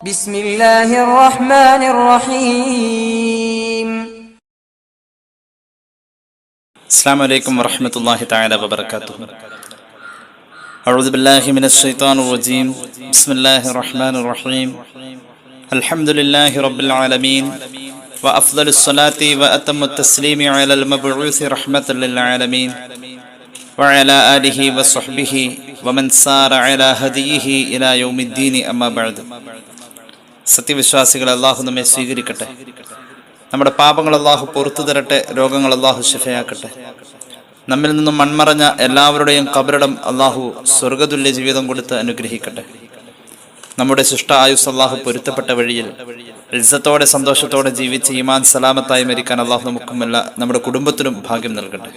بسم الله الرحمن الرحيم. السلام عليكم ورحمة الله تعالى وبركاته. أعوذ بالله من الشيطان الرجيم. بسم الله الرحمن الرحيم. الحمد لله رب العالمين وأفضل الصلاة وأتم التسليم على المبعوث رحمة للعالمين وعلى آله وصحبه ومن سار على هديه إلى يوم الدين أما بعد. സത്യവിശ്വാസികളെ അള്ളാഹു നമ്മെ സ്വീകരിക്കട്ടെ. നമ്മുടെ പാപങ്ങൾ അള്ളാഹു പുറത്തു തരട്ടെ. രോഗങ്ങൾ അള്ളാഹു ശിഫയാക്കട്ടെ. നമ്മിൽ നിന്നും മൺമറഞ്ഞ എല്ലാവരുടെയും ഖബറിടം അള്ളാഹു സ്വർഗതുല്യ ജീവിതം കൊടുത്ത് അനുഗ്രഹിക്കട്ടെ. നമ്മുടെ ശിഷ്ട ആയുസ് അള്ളാഹു പൊരുത്തപ്പെട്ട വഴിയിൽ ഇസ്സത്തോടെ സന്തോഷത്തോടെ ജീവിച്ച് ഈമാൻ സലാമത്തായി മരിക്കാൻ അള്ളാഹു നമുക്കുമല്ല നമ്മുടെ കുടുംബത്തിനും ഭാഗ്യം നൽകട്ടെ.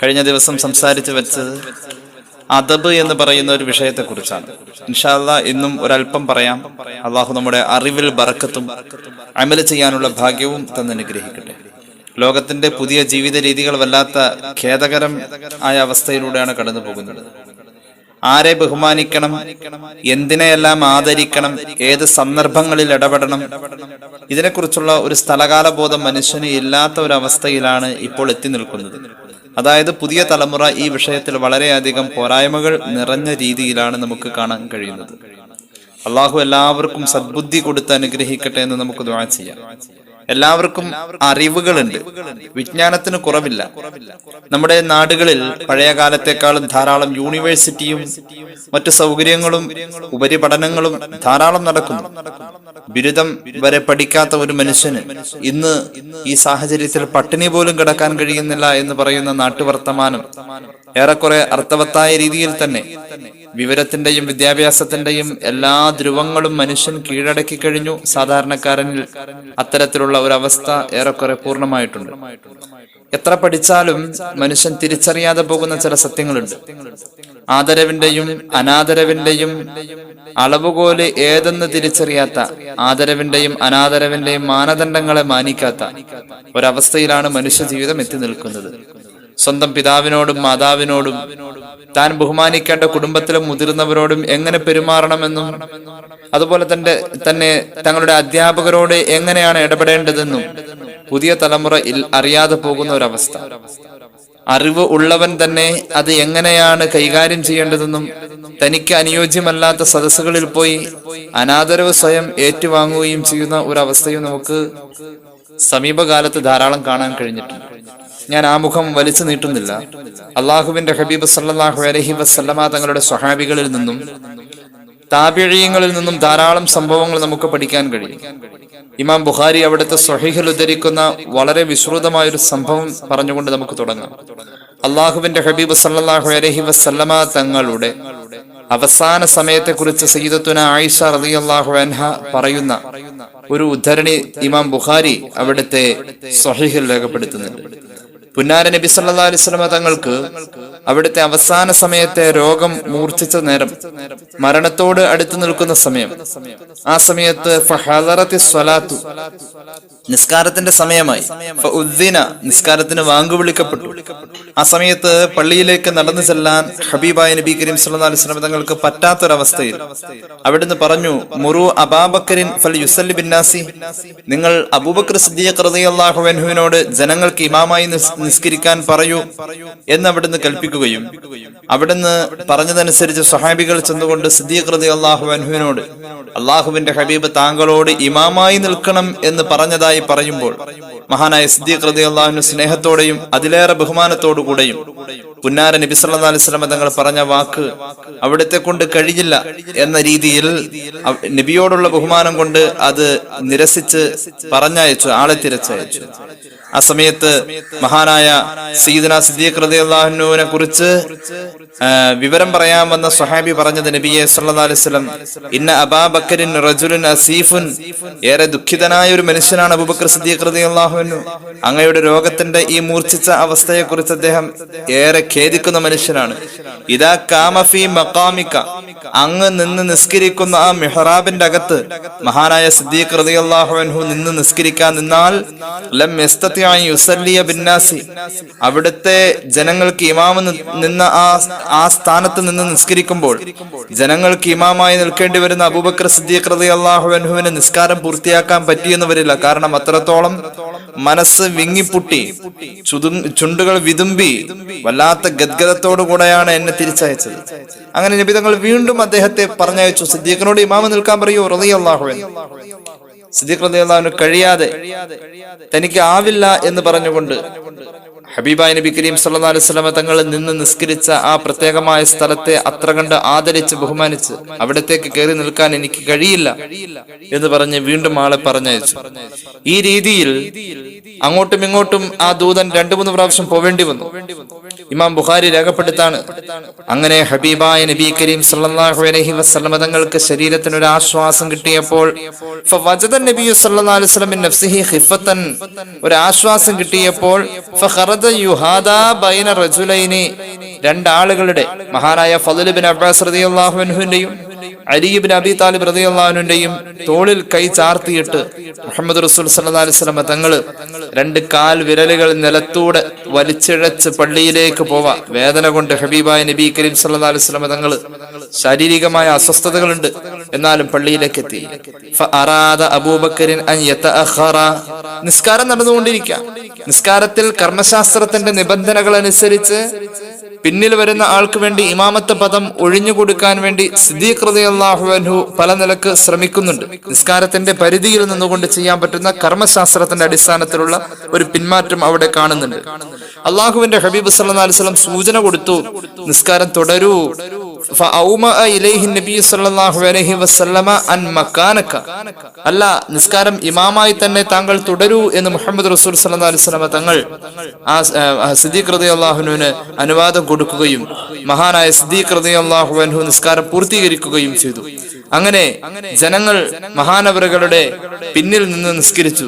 കഴിഞ്ഞ ദിവസം സംസാരിച്ചു വെച്ചത് അദബ് എന്ന് പറയുന്ന ഒരു വിഷയത്തെക്കുറിച്ചാണ്. ഇൻഷാ അല്ലാഹ് ഇന്നും ഒരല്പം പറയാം. അള്ളാഹു നമ്മുടെ അറിവിൽ ബറക്കത്തും അമല് ചെയ്യാനുള്ള ഭാഗ്യവും തന്നനുഗ്രഹിക്കട്ടെ. ലോകത്തിന്റെ പുതിയ ജീവിത രീതികൾ വല്ലാത്ത ഖേദകരം ആയ അവസ്ഥയിലൂടെയാണ് കടന്നു പോകുന്നത്. ആരെ ബഹുമാനിക്കണം, എന്തിനെയെല്ലാം ആദരിക്കണം, ഏത് സന്ദർഭങ്ങളിൽ ഇടപെടണം, ഇതിനെക്കുറിച്ചുള്ള ഒരു സ്ഥലകാല ബോധം മനുഷ്യന് ഇല്ലാത്ത ഒരു അവസ്ഥയിലാണ് ഇപ്പോൾ എത്തി നിൽക്കുന്നത്. അതായത് പുതിയ തലമുറ ഈ വിഷയത്തിൽ വളരെയധികം പോരായ്മകൾ നിറഞ്ഞ രീതിയിലാണ് നമുക്ക് കാണാൻ കഴിയുന്നത്. അള്ളാഹു എല്ലാവർക്കും സദ്ബുദ്ധി കൊടുത്ത് അനുഗ്രഹിക്കട്ടെ എന്ന് നമുക്ക് ദുആ ചെയ്യാം. എല്ലാവർക്കും അറിവുകളുണ്ട്, വിജ്ഞാനത്തിന് കുറവില്ല. നമ്മുടെ നാടുകളിൽ പഴയ കാലത്തെക്കാളും ധാരാളം യൂണിവേഴ്സിറ്റിയും മറ്റു സൗകര്യങ്ങളും ഉപരിപഠനങ്ങളും ധാരാളം നടക്കുന്നു. ബിരുദം വരെ പഠിക്കാത്ത ഒരു മനുഷ്യന് ഇന്ന് ഈ സാഹചര്യത്തിൽ പട്ടിണി പോലും കിടക്കാൻ കഴിയുന്നില്ല എന്ന് പറയുന്ന നാട്ടുവർത്തമാനം ഏറെക്കുറെ അർത്ഥവത്തായ രീതിയിൽ തന്നെ വിവരത്തിന്റെയും വിദ്യാഭ്യാസത്തിന്റെയും എല്ലാ ധ്രുവങ്ങളും മനുഷ്യൻ കീഴടക്കി കഴിഞ്ഞു. സാധാരണക്കാരനിൽ അത്തരത്തിലുള്ള ഒരു അവസ്ഥ ഏറെക്കുറെ പൂർണ്ണമായിട്ടുണ്ട്. എത്ര പഠിച്ചാലും മനുഷ്യൻ തിരിച്ചറിയാതെ പോകുന്ന ചില സത്യങ്ങളുണ്ട്. ആദരവിന്റെയും അനാദരവിന്റെയും അളവുകോല് ഏതെന്ന് തിരിച്ചറിയാത്ത, ആദരവിന്റെയും അനാദരവിന്റെയും മാനദണ്ഡങ്ങളെ മാനിക്കാത്ത ഒരവസ്ഥയിലാണ് മനുഷ്യ ജീവിതം എത്തി നിൽക്കുന്നത്. സ്വന്തം പിതാവിനോടും മാതാവിനോടും താൻ ബഹുമാനിക്കേണ്ട കുടുംബത്തിലെ മുതിർന്നവരോടും എങ്ങനെ പെരുമാറണമെന്നും അതുപോലെ തന്നെ തങ്ങളുടെ അധ്യാപകരോട് എങ്ങനെയാണ് ഇടപെടേണ്ടതെന്നും പുതിയ തലമുറ അറിയാതെ പോകുന്ന ഒരവസ്ഥ. അറിവ് ഉള്ളവൻ തന്നെ അത് എങ്ങനെയാണ് കൈകാര്യം ചെയ്യേണ്ടതെന്നും തനിക്ക് അനുയോജ്യമല്ലാത്ത സദസ്സുകളിൽ പോയി അനാദരവ് സ്വയം ഏറ്റുവാങ്ങുകയും ചെയ്യുന്ന ഒരവസ്ഥയും നമുക്ക് സമീപകാലത്ത് ധാരാളം കാണാൻ കഴിഞ്ഞിട്ടുണ്ട്. ഞാൻ ആമുഖം വലിച്ചു നീട്ടുന്നില്ല. അള്ളാഹുവിന്റെ ഹബീബ് സല്ലല്ലാഹു അലൈഹി വസല്ലമ തങ്ങളുടെ സ്വഹാബികളിൽ നിന്നും താബിഈങ്ങളിൽ നിന്നും ധാരാളം സംഭവങ്ങൾ നമുക്ക് പഠിക്കാൻ കഴിയും. ഇമാം ബുഖാരി അവിടുത്തെ സ്വഹീഹിൽ ഉദ്ധരിക്കുന്ന വളരെ വിശ്രുതമായ ഒരു സംഭവം പറഞ്ഞുകൊണ്ട് നമുക്ക് തുടങ്ങാം. അള്ളാഹുവിന്റെ ഹബീബ് സല്ലല്ലാഹു അലൈഹി വസല്ലമ തങ്ങളുടെ അവസാന സമയത്തെക്കുറിച്ച് സയ്യിദത്തുന ആയിഷ റളിയല്ലാഹു അൻഹ പറയുന്ന ഒരു ഉദ്ധരണി ഇമാം ബുഖാരി അവിടുത്തെ സ്വഹീഹിൽ രേഖപ്പെടുത്തുന്നുണ്ട്. പുന്നാര നബി സല്ലല്ലാഹു അലൈഹി വസല്ലമ തങ്ങൾക്ക് അവിടുത്തെ അവസാന സമയത്തെ രോഗം മൂർച്ഛിച്ച നേരം, മരണത്തോട് അടുത്തു നിൽക്കുന്ന സമയം, ആ സമയത്ത് നിസ്കാരത്തിന്റെ സമയമായി. നിസ്കാരത്തിന് വാങ്കുവിളിക്കപ്പെട്ടു. ആ സമയത്ത് പള്ളിയിലേക്ക് നടന്നു ചെല്ലാൻ ഹബീബായ നബി കരീം സല്ലല്ലാഹു അലൈഹി വസല്ലം തങ്ങൾക്ക് പറ്റാത്തൊരവസ്ഥയിൽ അവിടുന്ന് പറഞ്ഞു, മുറു അബൂബക്കറിൻ ഫൽയുസല്ലി ബിന്നാസി, നിങ്ങൾ അബൂബക്കർ സിദ്ദീഖ് റളിയല്ലാഹു അൻഹുവിനോട് ജനങ്ങൾക്ക് ഇമാമായി നിസ്കരിക്കാൻ പറയൂ എന്ന് അവിടുന്ന് കൽപ്പിക്കുകയും അവിടുന്ന് പറഞ്ഞതനുസരിച്ച് സ്വഹാബികൾ ചെന്നുകൊണ്ട് സിദ്ദീഖ് റളിയല്ലാഹു അൻഹുവിനോട് അള്ളാഹുവിന്റെ ഹബീബ് താങ്കളോട് ഇമാമായി നിൽക്കണം എന്ന് പറഞ്ഞതായി പറയുമ്പോൾ മഹാനായ സിദ്ദീഖ് റളിയല്ലാഹു അൻഹു സ്നേഹത്തോടെയും അതിലേറെ ബഹുമാനത്തോടു കൂടെയും പുന്നാര നബി സല്ലല്ലാഹു അലൈഹി വസല്ലം തങ്ങൾ പറഞ്ഞ വാക്ക് അവിടുത്തെ കൊണ്ട് കഴിയില്ല എന്ന രീതിയിൽ നബിയോടുള്ള ബഹുമാനം കൊണ്ട് അത് നിരസിച്ച് പറഞ്ഞയച്ചു, ആളെ തിരച്ചയച്ചു. ആ സമയത്ത് മഹാനായ സയ്യിദുനാ സിദ്ദീഖ് റളിയല്ലാഹു അൻഹുവിനെ കുറിച്ച് വിവരം പറയാൻ വന്ന സ്വഹാബി പറഞ്ഞത് നബിയെ സല്ലല്ലാഹു അലൈഹി വസല്ലം, ഇന്ന അബൂബക്കറിൻ റജുലുൻ അസീഫുൻ, ഏറെ ദുഃഖിതനായ ഒരു മനുഷ്യനാണ് അബൂബക്കർ സിദ്ദീഖ് റളിയല്ലാഹു അൻഹു. അങ്ങയുടെ രോഗത്തിന്റെ ഈ മൂർച്ഛിച്ച അവസ്ഥയെ കുറിച്ച് അദ്ദേഹം ഏറെ ഖേദിക്കുന്ന മനുഷ്യനാണ്. ഇദാ കാമ ഫീ മഖാമിക, അങ്ങ് നിന്ന് നിസ്കരിക്കുന്ന ആ മിഹ്റാബിന്റെ അകത്ത് മഹാനായ സിദ്ദീഖ് റളിയല്ലാഹു അൻഹു നിന്ന് നിസ്കരിക്കാൻ നിന്നാൽ ലം യസ്തതി യുസല്ലിയ ബിന്നാസി, അവിടുത്തെ ജനങ്ങൾക്ക് ഇമാമ് നിന്ന ആ ആ സ്ഥാനത്ത് നിന്ന് നിസ്കരിക്കുമ്പോൾ ജനങ്ങൾക്ക് ഇമാമായി നിൽക്കേണ്ടി വരുന്ന അബൂബക്കർ സിദ്ദീഖ് റളിയല്ലാഹു അൻഹുവിന് നിസ്കാരം പൂർത്തിയാക്കാൻ പറ്റിയെന്ന് വരില്ല. കാരണം അത്രത്തോളം മനസ്സ് വിങ്ങിപ്പൊട്ടി, ചുണ്ടുകൾ വിതുമ്പി, വല്ലാത്ത ഗദ്ഗദത്തോടു കൂടെയാണ് എന്നെ തിരിച്ചയച്ചത്. അങ്ങനെ നബി തങ്ങൾ വീണ്ടും അദ്ദേഹത്തെ പറഞ്ഞയച്ചു. സിദ്ദീഖിനോട് ഇമാമ് നിൽക്കാൻ പറയൂ റളിയല്ലാഹു അൻഹു. സിദ്ദീഖ് റളിയല്ലാഹു അൻഹു കഴിയാതെ, തനിക്ക് ആവില്ല എന്ന് പറഞ്ഞുകൊണ്ട് ഹബീബായ നബി കരീം സല്ലല്ലാഹു അലൈഹി വസല്ലം തങ്ങൾ നിന്ന് നിസ്കരിച്ച ആ പ്രത്യേകമായ സ്ഥലത്തെ അത്ര കണ്ട് ആദരിച്ച് ബഹുമാനിച്ച് അവിടത്തേക്ക് കയറി നിൽക്കാൻ എനിക്ക് കഴിയില്ല എന്ന് പറഞ്ഞ് വീണ്ടും ആളെ പറഞ്ഞയച്ചു. ഈ രീതിയിൽ അങ്ങോട്ടും ഇങ്ങോട്ടും ആ ദൂതൻ 2-3 പ്രാവശ്യം പോവേണ്ടി വന്നു. ഇമാം ബുഖാരി രേഖപ്പെടുത്താണ്, അങ്ങനെ ഹബീബായ നബി കരീം സല്ലല്ലാഹു അലൈഹി വസല്ലം തങ്ങൾക്ക് ശരീരത്തിന് ഒരു ആശ്വാസം കിട്ടിയപ്പോൾ ഫവജദ നബി സല്ലല്ലാഹു അലൈഹി വസല്ലം മിൻ നഫ്സിഹി ഖിഫത്തൻ, ഒരു ആശ്വാസം കിട്ടിയപ്പോൾ ഫഖറദ യുഹാദാ ബൈന റജുലൈനി, രണ്ടാളുകളുടെ, മഹാനായ ഫളൽ ഇബ്നു അബ്ബാസ് റളിയല്ലാഹു അൻഹുവിന്റെയും അലി ഇബ്നു അബി താലിബ് റളിയല്ലാഹു അൻഹുവിന്റെയും തോളിൽ കൈ ചാർത്തിയിട്ട് മുഹമ്മദ് റസൂൽ സല്ലല്ലാഹു അലൈഹി വസല്ലം തങ്ങൾ 2 കാൽ വിരലുകൾ നിലത്തൂടെ വലിച്ചിഴച്ച് പള്ളിയിലേക്ക് പോവാ. വേദന കൊണ്ട് ഹബീബായ നബി കരീം സല്ലല്ലാഹു അലൈഹി വസല്ലം തങ്ങൾ ശാരീരികമായ അസ്വസ്ഥതകളുണ്ട്, എന്നാലും പള്ളിയിലേക്ക് എത്തി. ഫഅറാദ അബൂബക്കറിൻ അൻ യതഅഖറ, നിസ്കാരം നടന്നുകൊണ്ടിരിക്കുക. നിസ്കാരത്തിൽ കർമ്മശാസ്ത്രത്തിന്റെ നിബന്ധനകൾ അനുസരിച്ച് പിന്നിൽ വരുന്ന ആൾക്ക് വേണ്ടി ഇമാമത്ത് പദം ഒഴിഞ്ഞു കൊടുക്കാൻ വേണ്ടി സിദ്ദീഖ് റളിയല്ലാഹു അൻഹു പല നിലക്ക് ശ്രമിക്കുന്നുണ്ട്. നിസ്കാരത്തിന്റെ പരിധിയിൽ നിന്നുകൊണ്ട് ചെയ്യാൻ പറ്റുന്ന കർമ്മശാസ്ത്രത്തിന്റെ അടിസ്ഥാനത്തിലുള്ള ഒരു പിന്മാറ്റം അവിടെ കാണുന്നുണ്ട്. അള്ളാഹുവിന്റെ ഹബീബ് സല്ലല്ലാഹു അലൈഹി വസല്ലം സൂചന കൊടുത്തു, നിസ്കാരം തുടരൂ. അല്ല, നിസ്കാരം ഇമാമായി തന്നെ താങ്കൾ തുടരൂ എന്ന് മുഹമ്മദ് റസൂൽ സല്ലല്ലാഹു അലൈഹി വസല്ലം തങ്ങൾ ആ സിദ്ദീഖ് റളിയല്ലാഹു അൻഹുവിന് അനുവാദം കൊടുക്കുകയും മഹാനായ സിദ്ദീഖ് റളിയല്ലാഹു അൻഹു നിസ്കാരം പൂർത്തീകരിക്കുകയും ചെയ്തു. അങ്ങനെ ജനങ്ങൾ മഹാനവറുകളുടെ പിന്നിൽ നിന്ന് നിസ്കരിച്ചു.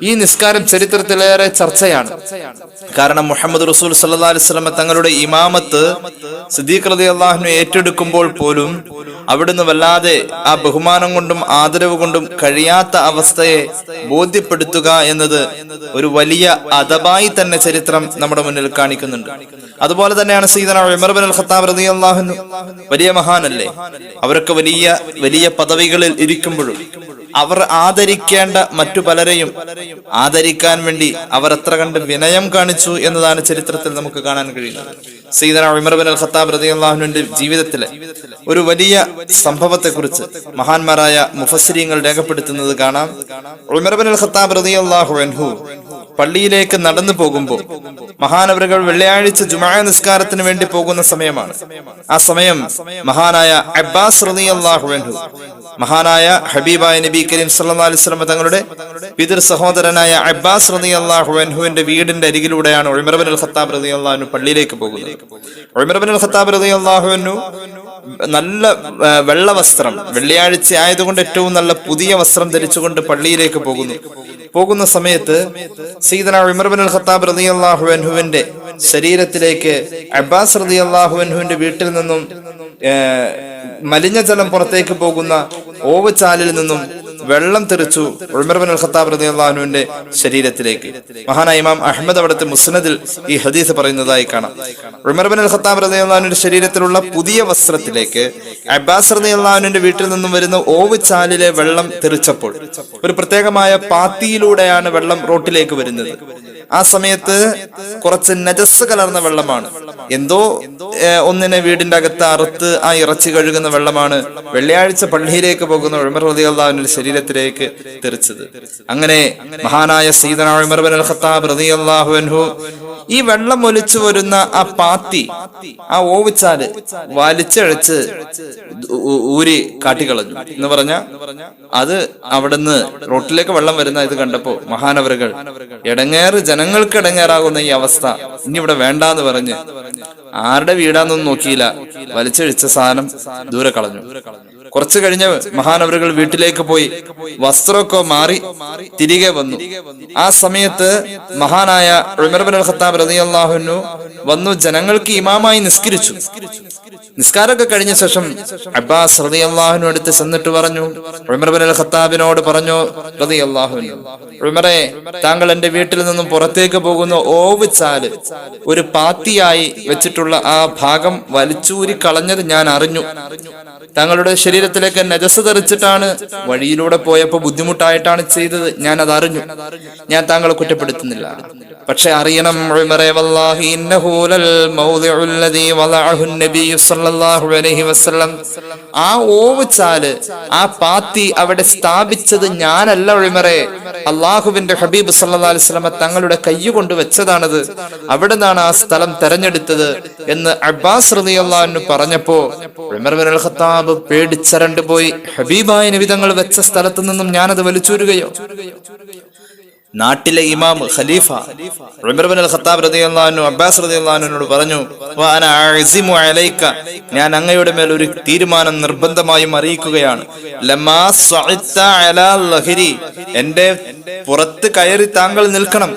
ഈ നിസ്കാരം ചരിത്രത്തിലേറെ ചർച്ചയാണ്. കാരണം മുഹമ്മദ് റസൂൽ സല്ലല്ലാഹു അലൈഹി വസല്ലം തങ്ങളുടെ ഇമാമത്ത് സിദ്ദീഖ് റളിയല്ലാഹു അൻഹു ഏറ്റെടുക്കുമ്പോൾ പോലും അവിടുന്ന് വല്ലാതെ ആ ബഹുമാനം കൊണ്ടും ആദരവ് കൊണ്ടും കഴിയാത്ത അവസ്ഥയെ ബോധ്യപ്പെടുത്തുക എന്നത് ഒരു വലിയ അദബായി തന്നെ ചരിത്രം നമ്മുടെ മുന്നിൽ കാണിക്കുന്നുണ്ട്. അതുപോലെ തന്നെയാണ് സയ്യിദന ഉമർ ഇബ്നുൽ ഖത്താബ് റളിയല്ലാഹു അൻഹു, വലിയ മഹാനല്ലേ, അവരൊക്കെ വലിയ പദവികളിൽ ഇരിക്കുമ്പോഴും അവർ ആദരിക്കേണ്ട മറ്റു പലരെയും ആദരിക്കാൻ വേണ്ടി അവർ എത്ര കണ്ട് വിനയം കാണിച്ചു എന്നതാണ് ചരിത്രത്തിൽ നമുക്ക് കാണാൻ കഴിയുന്നത്. സയ്യിദന ഉമർ ഇബ്നുൽ ഖത്താബ് റളിയല്ലാഹു അൻഹുവിന്റെ ജീവിതത്തിലെ ഒരു വലിയ സംഭവത്തെ കുറിച്ച് മഹാന്മാരായ മുഫസ്സിരീങ്ങൾ രേഖപ്പെടുത്തുന്നത് കാണാം. ഉമർ ഇബ്നുൽ ഖത്താബ് റളിയല്ലാഹു അൻഹു പള്ളിയിലേക്ക് നടന്നു പോകുമ്പോൾ മഹാനവറുകൾ വെള്ളിയാഴ്ച ജുമുഅ നിസ്കാരത്തിന് വേണ്ടി പോകുന്ന സമയമാണ്. ആ സമയം മഹാനായ അബ്ബാസ് റളിയല്ലാഹു അൻഹു, മഹാനായ ഹബീബായ നബി കരീം സല്ലല്ലാഹു അലൈഹി വസല്ലം തങ്ങളുടെ പിതൃ സഹോദരനായ അബ്ബാസ് റളിയല്ലാഹു അൻഹുവിന്റെ വീടിന്റെ അരികിലൂടെയാണ് ഉമർ ഇബ്നുൽ ഖത്താബ് റളിയല്ലാഹു അൻഹു പള്ളിയിലേക്ക് പോകുന്നത്. ഉമർ ഇബ്നുൽ ഖത്താബ് റളിയല്ലാഹു അൻഹു നല്ല വെള്ള വസ്ത്രം, വെള്ളിയാഴ്ച ആയതുകൊണ്ട് ഏറ്റവും നല്ല പുതിയ വസ്ത്രം ധരിച്ചുകൊണ്ട് പള്ളിയിലേക്ക് പോകുന്ന സമയത്ത് സയ്യിദന ഉമർ ഇബ്നുൽ ഖത്താബ് റളിയല്ലാഹു അൻഹുവിന്റെ ശരീരത്തിലേക്ക് അബ്ബാസ് റളിയല്ലാഹു അൻഹുവിന്റെ വീട്ടിൽ നിന്നും മലിന ജലം പുറത്തേക്ക് പോകുന്ന ഓവുചാലിൽ നിന്നും വെള്ളം തെറിച്ചു ഉമർ ഇബ്നുൽ ഖത്താബ് റളിയല്ലാഹു അൻഹുവിന്റെ ശരീരത്തിലേക്ക്. മഹാനായ ഇമാം അഹ്മദ് അവിടുത്തെ മുസ്നദിൽ ഈ ഹദീസ് പറയുന്നതായി കാണാം. ഉമർ ഇബ്നുൽ ഖത്താബ് റളിയല്ലാഹു അൻഹുവിന്റെ ശരീരത്തിലുള്ള പുതിയ വസ്ത്രത്തിലേക്ക് അബ്ബാസ് റളിയല്ലാഹു അൻഹുവിന്റെ വീട്ടിൽ നിന്നും വരുന്ന ഓവുചാലിലെ വെള്ളം തെറിച്ചപ്പോൾ ഒരു പ്രത്യേകമായ പാത്തിയിലൂടെയാണ് വെള്ളം റോട്ടിലേക്ക് വരുന്നത്. ആ സമയത്ത് കുറച്ച് നജസ് കലർന്ന വെള്ളമാണ്, എന്തോ ഒന്നിനെ വീടിന്റെ അകത്ത് അറുത്ത് ആ ഇറച്ചി കഴുകുന്ന വെള്ളമാണ് വെള്ളിയാഴ്ച പള്ളിയിലേക്ക് പോകുന്ന ഉമർ റളിയല്ലാഹു അൻഹുവിന്റെ ശരീരത്തിലേക്ക് തെറിച്ചത്. അങ്ങനെ മഹാനായ സയ്യിദന ഉമർ ഇബ്നുൽ ഖത്താബ് റളിയല്ലാഹു അൻഹു ഈ വെള്ളം ഒലിച്ചു വരുന്ന ആ പാത്തി, ആ ഓവുചാല് വലിച്ചഴച്ച് ഊരി കാട്ടിക്കളഞ്ഞു എന്ന് പറഞ്ഞ അത് അവിടുന്ന് റോട്ടിലേക്ക് വെള്ളം വരുന്ന ഇത് കണ്ടപ്പോ മഹാനവറുകൾ ഇടങ്ങേറ്, ജനങ്ങൾക്ക് ഇടങ്ങേറാകുന്ന ഈ അവസ്ഥ ഇനി ഇവിടെ വേണ്ടാന്ന് പറഞ്ഞ് ആരുടെ വീടാന്നൊന്നും നോക്കിയില്ല, വലിച്ചഴിച്ച സാധനം ദൂരെ കളഞ്ഞു. കുറച്ചു കഴിഞ്ഞ് മഹാനവറുകൾ വീട്ടിലേക്ക് പോയി വസ്ത്രമൊക്കെ മാറി തിരികെ വന്നു. ആ സമയത്ത് മഹാനായ ഉമർ ഇബ്നുൽ ഖത്താബ് റളിയല്ലാഹു അൻഹു വന്നു ജനങ്ങൾക്ക് ഇമാമായി നിസ്കരിച്ചു. നിസ്കാരമൊക്കെ കഴിഞ്ഞ ശേഷം അബ്ബാസ് റളിയല്ലാഹു അൻഹു അടുത്ത് ചെന്നിട്ട് പറഞ്ഞു, ഉമർ ഇബ്നുൽ ഖത്താബിനോട് പറഞ്ഞു, റളിയല്ലാഹു അൻഹു, ഉമറേ, താങ്കൾ എന്റെ വീട്ടിൽ നിന്നും പുറത്തേക്ക് പോകുന്ന ഓവുചാല് ഒരു പാത്തിയായി വെച്ചിട്ടുള്ള ആ ഭാഗം വലിച്ചൂരി കളഞ്ഞത് ഞാൻ അറിഞ്ഞു. താങ്കളുടെ ശരീരത്തിലേക്ക് നജസ് തെറിച്ചിട്ടാണ്, വഴിയിലൂടെ പോയപ്പോ ബുദ്ധിമുട്ടായിട്ടാണ് ചെയ്തത്, ഞാൻ അത് അറിഞ്ഞു. ഞാൻ താങ്കളെ കുറ്റപ്പെടുത്തുന്നില്ല. പക്ഷെ അറിയണം ഉമറേ, വല്ലാഹി ഇന്നഹു ലൽ മൗദിഉൽ ലദീ വലഅഹു നബി സല്ലല്ലാഹു അലൈഹി വസല്ലം, ആ ഓവുചാല്, ആ പാത്തി അവിടെ സ്ഥാപിച്ചത് ഞാനല്ല ഉമറേ, അല്ലാഹുവിന്റെ ഹബീബ് സല്ലല്ലാഹു അലൈഹി വസല്ലം തങ്ങളുടെ കൈകൊണ്ട് വെച്ചതാണത്, അവിടെ നിന്നാണ് ആ സ്ഥലം തെരഞ്ഞെടുത്തത് എന്ന് അബ്ബാസ് റളിയല്ലാഹു അൻഹു പറഞ്ഞപ്പോ ഉമർ ഇബ്നുൽ ഖത്താബ് പേടിച്ചരണ്ടു പോയി. ഹബീബായ നബി തങ്ങൾ വെച്ച സ്ഥലത്ത് നിന്നും ഞാനത് വലിച്ചൂരുകയോ? നാട്ടിലെ ഇമാം ഖലീഫ ഉമർ ഇബ്നുൽ ഖത്താബ് റളിയല്ലാഹു അൻഹു അബ്ബാസ് റളിയല്ലാഹു അൻഹുവിനോട് പറഞ്ഞു, വഅന അഅസിമു അലൈക, ഞാൻ അങ്ങയുടെ മേൽ ഒരു തീരുമാനം നിർബന്ധമായും അറിയിക്കുകയാണ്. ലമാ സഅത്ത അലാ ലഹരി, എന്റെ പുറത്ത് കയറി താങ്കൾ നിൽക്കണം.